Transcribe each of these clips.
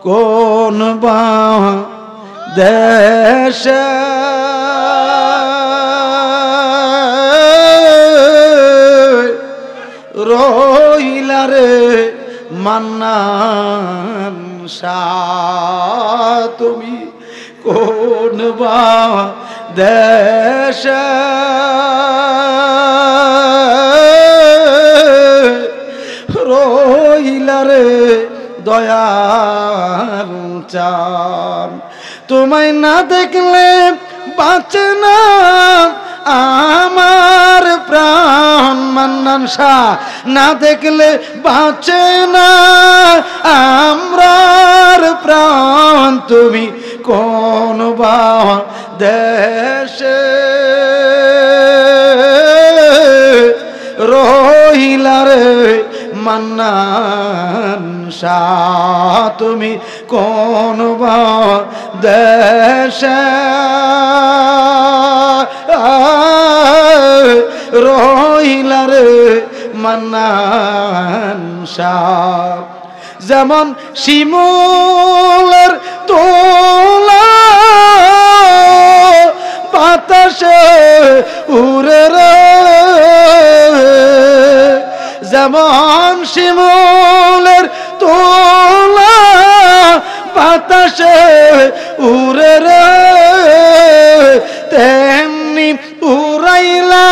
কোন বা দেশে রহিলা রে মান্নান শাহ তুমি কোন বা দেশে রহিলা রে দয়াল চান তোমায় না দেখলে বাঁচে না আমার প্রাণ মান্নান শাহ না দেখলে বাঁচে না আমরার প্রাণ তুমি কোন বা দেশে রহিলা রে মান্নান শাহ তুমি কোন বা দেশে রহিলা রে মান্নান শাহ যেমন শিমুলের তোলা বাতাসে উড়ে রে যেমন শিমুলের তোলা বাতাসে উড়ে রে তেমনি উড়াইলা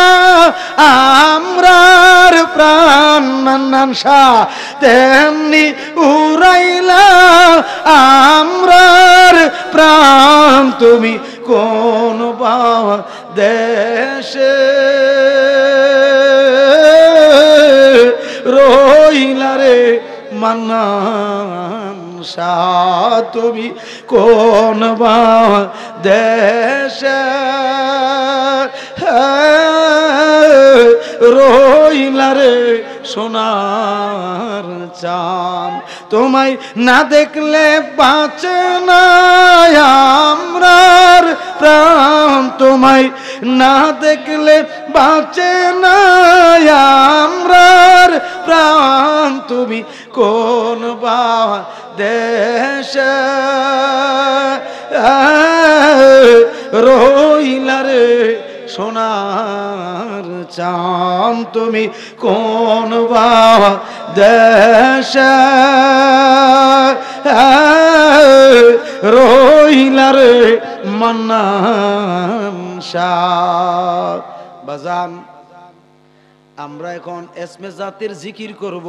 আমরার প্রাণ মান্নান শাহ তেমনি উড়াইলা আমরার প্রাণ তুমি কোন বা দেশে রহিলা রে মান্নান শাহ তুমি কোন বা দেশে রহিলা রে সোনার চাঁদ তোমায় না দেখলে বাঁচে না আমরার প্রাণ তোমায় না দেখলে বাঁচে না আমরার প্রাণ তুমি কোন বা দেশে রহিলা রে সোনার চাঁদ তুমি কোন বা দেশে রহিলা রে মান্নান শাহ বাজান আমরা এখন এসমে জাতের জিকির করব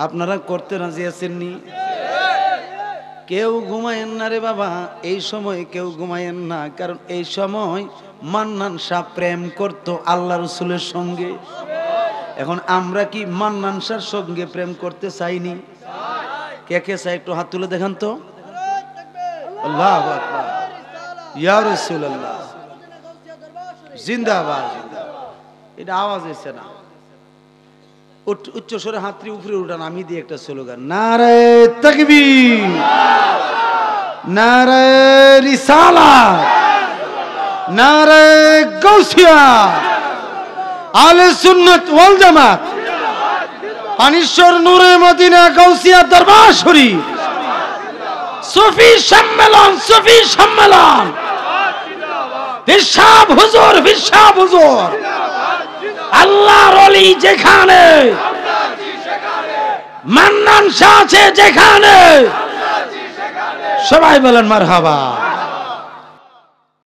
আপনারা করতে রাজি আছেননি কেউ ঘুমায়েন না রে বাবা এই সময় কেউ ঘুমায়েন না কারণ এই সময় মান্নান শাহ প্রেম করত আল্লাহ রাসূলের সঙ্গে এখন আমরা কি মান্নান শাহর সঙ্গে প্রেম করতে চাইনি কে কে চাই একটু হাত তুলে দেখান তো আল্লাহু আকবার ইয়া রাসূলুল্লাহ জিন্দাবাদ এটা আওয়াজ এসে না উচ্চ স্বরে হাতটি উপরে উঠান আমি দিই একটা স্লোগান নারে তাকবীর নারে রিসালাত নারে গাউসিয়া আহলে সুন্নাত ওয়াল জামাত পানিশ্বর নূরে মদিনা গাউসিয়া দরবার শরীফ সুফি সম্মেলন বিশাব হুজুর আল্লাহর ওলি যেখানে মান্নান শাহ আছে যেখানে সবাই বলেন মারহাবা।